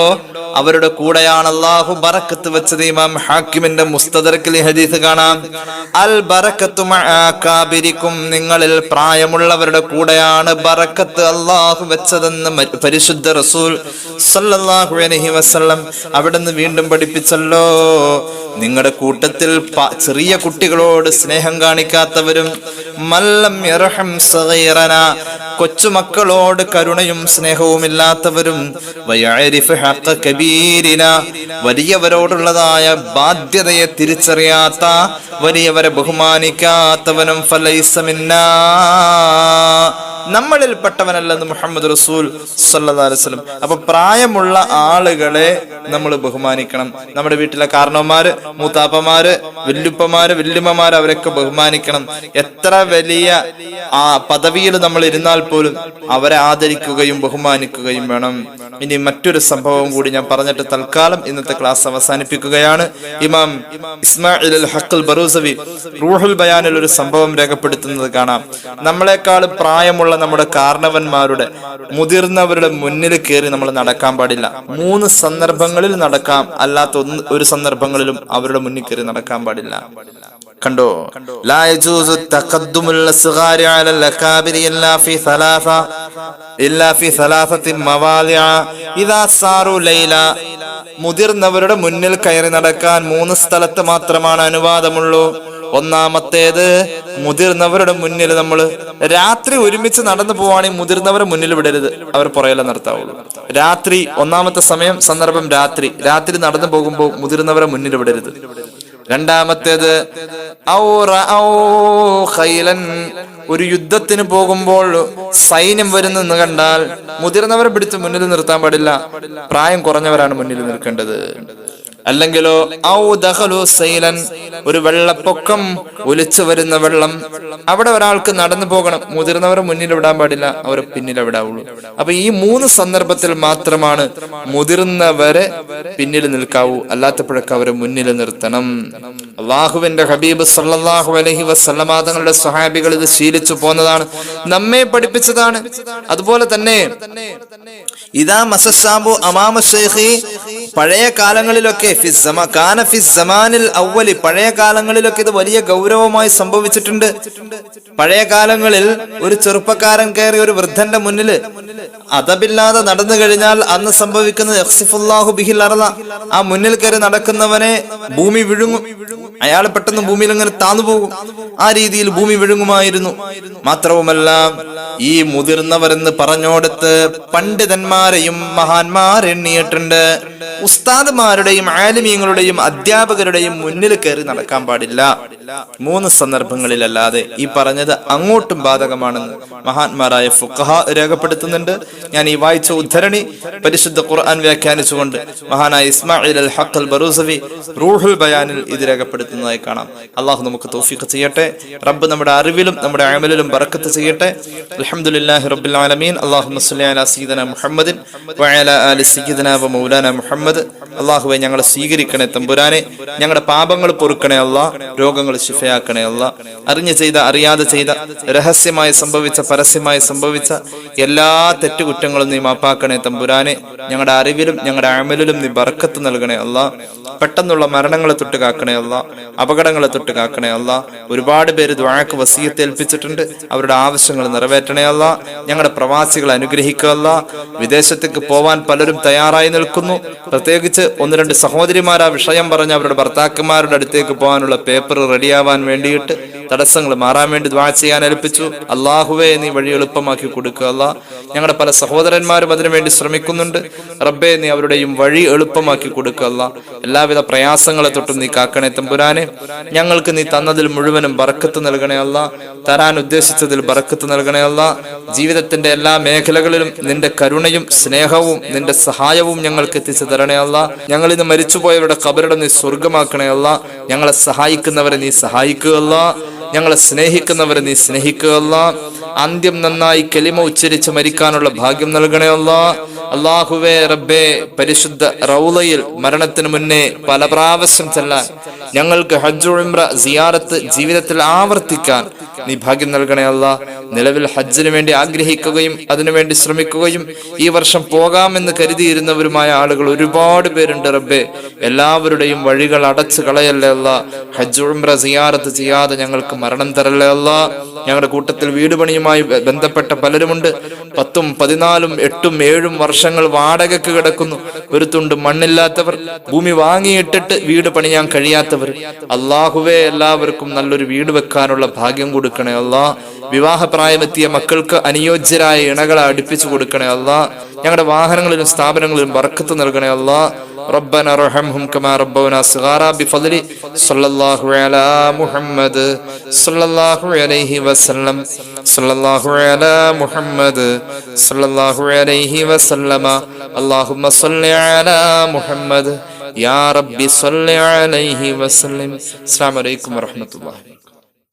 അവരുടെ കൂടെയാണ് അല്ലാഹു ബറക്കത്ത് വെച്ചത്. ഇമാം ഹാക്കിമിന്റെ മുസ്തദറക്കിൽ ഹദീസ് കാണാം. അൽ ബറക്കത്തു മഅ അകാബിരിക്കും. നിങ്ങളിൽ പ്രായമുള്ളവരുടെ കൂടെയാണ് ബറക്കത്ത് അല്ലാഹു വെച്ചതെന്ന് പരിശുദ്ധ റസൂൽ സല്ലല്ലാഹു അലൈഹി വസല്ലം അവിടുന്ന് വീണ്ടും പഠിപ്പിച്ചല്ലോ. നിങ്ങളുടെ കൂട്ടത്തിൽ ചെറിയ കുട്ടികളോട് സ്നേഹം കാണിക്കാത്തവരും മല്ലം യർഹം സഗീറന, കൊച്ചുമക്കളോട് കരുണയും സ്നേഹവുമില്ലാത്തവരും വലിയവരോടുള്ളതായ ബാധ്യതയെ തിരിച്ചറിയാത്ത, വലിയവരെ ബഹുമാനിക്കാത്തവനും ഫലൈസ മിന്നാ, നമ്മളിൽപ്പെട്ടവനല്ലെന്ന് മുഹമ്മദ് റസൂൽ സല്ലല്ലാഹു അലൈഹി വസല്ലം. അപ്പൊ പ്രായമുള്ള ആളുകളെ നമ്മൾ ബഹുമാനിക്കണം. നമ്മുടെ വീട്ടിലെ കാരണവന്മാര്, മൂത്താപ്പമാര്, വല്യുപ്പമാര്, വല്യമ്മമാര്, അവരൊക്കെ ബഹുമാനിക്കണം. എത്ര വലിയ പദവിയിൽ നമ്മൾ ഇരുന്നാൽ പോലും അവരെ ആദരിക്കുകയും ബഹുമാനിക്കുകയും വേണം. ഇനി മറ്റൊരു സംഭവം കൂടി ഞാൻ പറഞ്ഞിട്ട് തൽക്കാലം ഇന്നത്തെ ക്ലാസ് അവസാനിപ്പിക്കുകയാണ്. ഇമാം ഇസ്മാഇൽ അൽ ഹഖ് അൽ ബറൂസവി റൂഹുൽ ബയാനിൽ ഒരു സംഭവം രേഖപ്പെടുത്തുന്നത് കാണാം. നമ്മളെക്കാൾ പ്രായമുള്ള നമ്മുടെ കാരണവന്മാരുടെ, മുതിർന്നവരുടെ മുന്നിൽ കയറി നമ്മൾ നടക്കാൻ പാടില്ല. 3 സന്ദർഭങ്ങളിൽ നടക്കാം, അല്ലാത്ത ഒരു സന്ദർഭങ്ങളിലും അവരുടെ മുന്നിൽ കയറി നടക്കാൻ പാടില്ല. കണ്ടോ, ലാ യജൂസു തഖദ്ദുമുൽ അസ്ഗാരി അലൽ അകാബിരി ഇല്ലാ ഫി സലാസത്തി മവാദിഅ ഇദാ സാറു ലൈല. മുതിർന്നവരുടെ മുന്നിൽ കയറി നടക്കാൻ 3 സ്ഥലത്ത് മാത്രമാണ് അനുവാദമുള്ളൂ. ഒന്നാമത്തേത്, മുതിർന്നവരുടെ മുന്നിൽ നമ്മൾ രാത്രി ഒരുമിച്ച് നടന്നു പോവാണെങ്കിൽ മുതിർന്നവരെ മുന്നിൽ വിടരുത്, അവർ പുറകിലെ നിർത്താവുള്ളൂ. രാത്രി, ഒന്നാമത്തെ സമയം സന്ദർഭം രാത്രി നടന്നു പോകുമ്പോൾ മുതിർന്നവരെ മുന്നിൽ വിടരുത്. രണ്ടാമത്തേത്, ഒരു യുദ്ധത്തിന് പോകുമ്പോൾ സൈന്യം വരുന്നെന്ന് കണ്ടാൽ മുതിർന്നവരെ പിടിച്ച് മുന്നിൽ നിർത്താൻ പാടില്ല, പ്രായം കുറഞ്ഞവരാണ് മുന്നിൽ നിൽക്കേണ്ടത്. അല്ലെങ്കിലോ ഒരു വെള്ളപ്പൊക്കം, ഒലിച്ചു വരുന്ന വെള്ളം, അവിടെ ഒരാൾക്ക് നടന്നു പോകണം, മുതിർന്നവരെ മുന്നിൽ വിടാൻ പാടില്ല, അവരെ പിന്നിൽ വിടാവുള്ളൂ. അപ്പൊ ഈ 3 സന്ദർഭത്തിൽ മാത്രമാണ് മുതിർന്നവരെ പിന്നിൽ നിൽക്കാവൂ, അല്ലാത്തപ്പോഴൊക്കെ അവരെ മുന്നിൽ നിർത്തണം. അള്ളാഹുവിന്റെ ഹബീബ് സല്ലല്ലാഹു അലൈഹി വസല്ലമ തങ്ങളുടെ സ്വഹാബികൾ ഇത് ശീലിച്ചു പോന്നതാണ്, നമ്മെ പഠിപ്പിച്ചതാണ്. അതുപോലെ തന്നെ ഇദാ മസസാബു അമാമ ശൈഖി, പഴയ കാലങ്ങളിലൊക്കെ പഴയ കാലങ്ങളിലൊക്കെ ഇത് വലിയ ഗൗരവമായി സംഭവിച്ചിട്ടുണ്ട്. പഴയ കാലങ്ങളിൽ ഒരു ചെറുപ്പക്കാരൻ കയറി ഒരു വൃദ്ധന്റെ മുന്നിൽ അദബില്ലാതെ നടന്നു കഴിഞ്ഞാൽ അന്ന് സംഭവിക്കുന്നത് യഖ്സിഫുല്ലാഹു ബിഹിൽ അർള, ആ മുന്നിൽ കയറി നടക്കുന്നവനെ ഭൂമി വിഴുങ്ങും, അയാൾ പെട്ടെന്ന് ഭൂമിയിൽ അങ്ങനെ താന്നു പോകും. ആ രീതിയിൽ ഭൂമി വിഴുങ്ങുമായിരുന്നു. മാത്രവുമല്ല, ഈ മുതിർന്നവരെന്ന് പറഞ്ഞോടത്ത് പണ്ഡിതന്മാരെയും മഹാന്മാരെണ്ണിയിട്ടുണ്ട്. ഉസ്താദുമാരുടെയും ആലിമീങ്ങളുടെയും അധ്യാപകരുടെയും മുന്നിൽ കയറി നടക്കാൻ പാടില്ല, 3 സന്ദർഭങ്ങളിലല്ലാതെ. ഈ പറഞ്ഞത് അങ്ങോട്ടും ബാധകമാണെന്ന് മഹാന്മാരായ ഫുഖഹാ രേഖപ്പെടുത്തുന്നുണ്ട്. ഞാൻ ഈ വായിച്ച ഉദ്ധരണി പരിശുദ്ധ ഖുർആൻ വ്യാഖ്യാനിച്ചുകൊണ്ട് മഹാനായ ഇസ്മാഇൽ അൽ ഹഖ് അൽ ബറൂസവി റൂഹുൽ ബയാനിൽ ഇത് രേഖപ്പെടുത്തുന്നതായി കാണാം. അള്ളാഹു നമുക്ക് തൗഫീഖ് ചെയ്യട്ടെ. റബ്ബ് നമ്മുടെ അറിവിലും നമ്മുടെ അമലിലും ബറക്കത്ത് ചെയ്യട്ടെ. അൽഹംദുലില്ലാഹി റബ്ബിൽ ആലമീൻ. അല്ലാഹുമ്മ സ്വല്ലി അലാ സയ്യിദിനാ മുഹമ്മദിൻ വഅലാ ആലി സയ്യിദിനാ വ മൗലാനാ മുഹമ്മദ്. അല്ലാഹുവേ, ഞങ്ങളെ സ്വീകരിക്കണേ തമ്പുരാനെ, ഞങ്ങളുടെ പാപങ്ങൾ പൊറുക്കണേ അല്ലാ, രോഗങ്ങൾ ശിഫയാക്കണേ അല്ലാ. അറിഞ്ഞു ചെയ്ത, അറിയാതെ ചെയ്ത, രഹസ്യമായി സംഭവിച്ച, പരസ്യമായി സംഭവിച്ച എല്ലാ തെറ്റുകുറ്റങ്ങളും നീ മാപ്പാക്കണേ തമ്പുരാനെ. ഞങ്ങളുടെ അറിവിലും ഞങ്ങളുടെ അമലിലും നീ ബർക്കത്ത് നൽകണേ അല്ലാ. പെട്ടെന്നുള്ള മരണങ്ങളെ തൊട്ട് കാക്കണേ അല്ലാ, അപകടങ്ങളെ തൊട്ട് കാക്കണേ അല്ലാ. ഒരുപാട് പേര് ദുആക്ക് വസിയത്ത് ഏൽപ്പിച്ചിട്ടുണ്ട്, അവരുടെ ആവശ്യങ്ങൾ നിറവേറ്റണേ അല്ലാ. ഞങ്ങളുടെ പ്രവാസികളെ അനുഗ്രഹിക്കുക അല്ലാ. വിദേശത്തേക്ക് പോവാൻ പലരും തയ്യാറായി നിൽക്കുന്നു. പ്രത്യേകിച്ച് 1-2 സഹോദരിമാർ ആ വിഷയം പറഞ്ഞ് അവരുടെ ഭർത്താക്കന്മാരുടെ അടുത്തേക്ക് പോകാനുള്ള പേപ്പർ റെഡിയാവാൻ വേണ്ടിയിട്ട് തടസ്സങ്ങൾ മാറാൻ വേണ്ടി ദുആ ചെയ്യാൻ ഏൽപ്പിച്ചു. അള്ളാഹുവേ, നീ വഴി എളുപ്പമാക്കി കൊടുക്കുക അല്ലാ. ഞങ്ങളുടെ പല സഹോദരന്മാരും അതിനുവേണ്ടി ശ്രമിക്കുന്നുണ്ട്. റബ്ബേ, നീ അവരുടെയും വഴി എളുപ്പമാക്കി കൊടുക്കുക അല്ലാ. എല്ലാവിധ പ്രയാസങ്ങളെ തൊട്ടും നീ കാക്കണേ തമ്പുരാനെ. ഞങ്ങൾക്ക് നീ തന്നതിൽ മുഴുവനും ബർക്കത്ത് നൽകണേ അല്ലാ. തരാൻ ഉദ്ദേശിച്ചതിൽ ബർക്കത്ത് നൽകണേ അല്ലാ. ജീവിതത്തിന്റെ എല്ലാ മേഖലകളിലും നിന്റെ കരുണയും സ്നേഹവും നിന്റെ സഹായവും ഞങ്ങൾക്ക് എത്തിച്ചു തരണേ അല്ലാ. ഞങ്ങൾ ഇന്ന് മരിച്ചുപോയവരുടെ ഖബറിടം നീ സ്വർഗമാക്കണേ അല്ലാ. ഞങ്ങളെ സഹായിക്കുന്നവരെ നീ സഹായിക്കുക അല്ലാ. ഞങ്ങളെ സ്നേഹിക്കുന്നവരെ നീ സ്നേഹിക്കുക അല്ലാ. അന്ത്യം നന്നായി കലിമ ഉച്ചരിച്ച് മരിക്കാനുള്ള ഭാഗ്യം നൽകണേ അല്ലാ. അല്ലാഹുവേ, റബ്ബേ, പരിശുദ്ധ റൗളയിൽ മരണത്തിന് മുന്നേ പല പ്രാവശ്യം ചെല്ലാൻ, ഞങ്ങൾക്ക് ഹജ്ജ് ഉംറ സിയാറത്ത് ജീവിതത്തിൽ ആവർത്തിക്കാൻ നീ ഭാഗ്യം നൽകണേ അല്ലാ. നിലവിൽ ഹജ്ജിന് വേണ്ടി ആഗ്രഹിക്കുകയും അതിനുവേണ്ടി ശ്രമിക്കുകയും ഈ വർഷം പോകാമെന്ന് കരുതിയിരുന്നവരുമായ ആളുകൾ ഒരുപാട് പേരുണ്ട് റബ്ബേ. എല്ലാവരുടെയും വഴികൾ അടച്ചു കളയല്ലേ അല്ലാ. ഹജ്ജ് ഉംറ സിയാറത്ത് ചെയ്യാതെ ഞങ്ങൾക്ക് മരണം തരല്ലേ അല്ലാ. ഞങ്ങളുടെ കൂട്ടത്തിൽ വീട് പണിയുമായി ബന്ധപ്പെട്ട പലരുമുണ്ട്. 10, 14, 8, 7 വർഷങ്ങൾ വാടകയ്ക്ക് കിടക്കുന്നു. ഒരു തുണ്ട് മണ്ണില്ലാത്തവർ, ഭൂമി വാങ്ങിയിട്ടിട്ട് വീട് പണിയാൻ കഴിയാത്തവർ. അള്ളാഹുവേ, എല്ലാവർക്കും നല്ലൊരു വീട് വെക്കാനുള്ള ഭാഗ്യം കൊടുക്കണേ അല്ലാ. വിവാഹപ്രായമെത്തിയ മക്കൾക്ക് അനുയോജ്യരായ ഇണകളെ അടുപ്പിച്ചു കൊടുക്കണേ അല്ലാ. ഞങ്ങളുടെ വാഹനങ്ങളിലും സ്ഥാപനങ്ങളിലും ബർക്കത്ത് നൽകണേ അല്ലാ. ربنا ارحمهم كما ربونا صغارا بفضل صلى الله على محمد صلى الله عليه وسلم صلى الله على محمد صلى الله عليه وسلم اللهم صل على محمد يا رب صل عليه وسلم. السلام عليكم ورحمة الله.